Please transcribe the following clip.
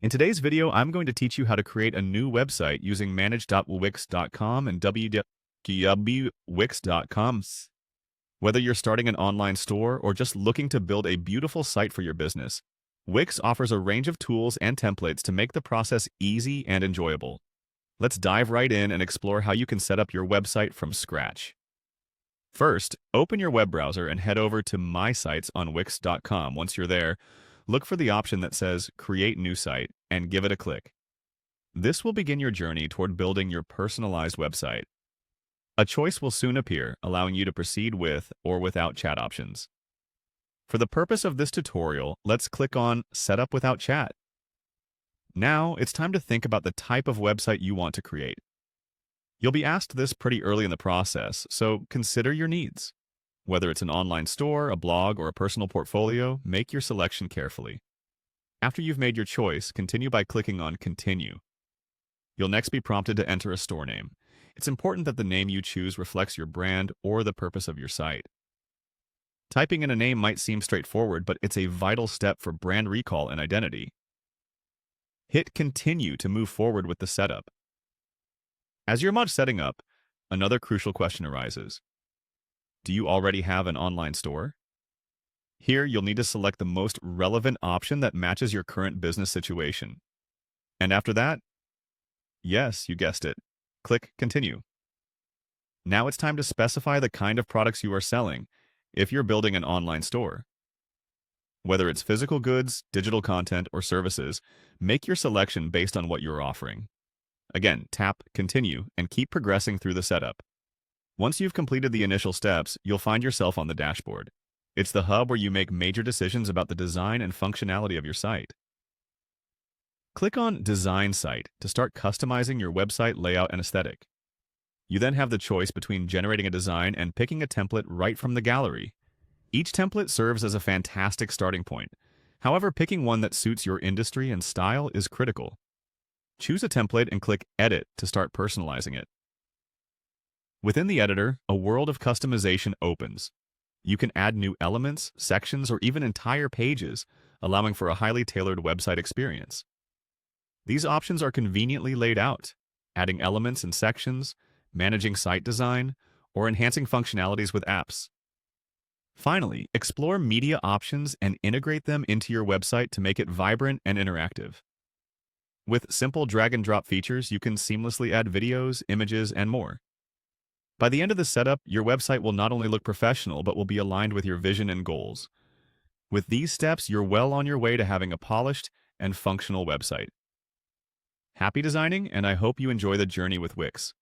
In today's video, I'm going to teach you how to create a new website using manage.wix.com and www.wix.com. Whether you're starting an online store or just looking to build a beautiful site for your business, Wix offers a range of tools and templates to make the process easy and enjoyable. Let's dive right in and explore how you can set up your website from scratch. First, open your web browser and head over to My Sites on Wix.com. Once you're there, look for the option that says Create New Site and give it a click. This will begin your journey toward building your personalized website. A choice will soon appear, allowing you to proceed with or without chat options. For the purpose of this tutorial, let's click on Setup without chat. Now, it's time to think about the type of website you want to create. You'll be asked this pretty early in the process, so consider your needs. Whether it's an online store, a blog, or a personal portfolio, make your selection carefully. After you've made your choice, continue by clicking on Continue. You'll next be prompted to enter a store name. It's important that the name you choose reflects your brand or the purpose of your site. Typing in a name might seem straightforward, but it's a vital step for brand recall and identity. Hit Continue to move forward with the setup. As you're setting up, another crucial question arises. Do you already have an online store? Here, you'll need to select the most relevant option that matches your current business situation. And after that, yes, you guessed it, click Continue. Now it's time to specify the kind of products you are selling if you're building an online store. Whether it's physical goods, digital content, or services, make your selection based on what you're offering. Again, tap Continue and keep progressing through the setup. Once you've completed the initial steps, you'll find yourself on the dashboard. It's the hub where you make major decisions about the design and functionality of your site. Click on Design Site to start customizing your website layout and aesthetic. You then have the choice between generating a design and picking a template right from the gallery. Each template serves as a fantastic starting point. However, picking one that suits your industry and style is critical. Choose a template and click Edit to start personalizing it. Within the editor, a world of customization opens. You can add new elements, sections, or even entire pages, allowing for a highly tailored website experience. These options are conveniently laid out, adding elements and sections, managing site design, or enhancing functionalities with apps. Finally, explore media options and integrate them into your website to make it vibrant and interactive. With simple drag-and-drop features, you can seamlessly add videos, images, and more. By the end of the setup, your website will not only look professional, but will be aligned with your vision and goals. With these steps, you're well on your way to having a polished and functional website. Happy designing, and I hope you enjoy the journey with Wix.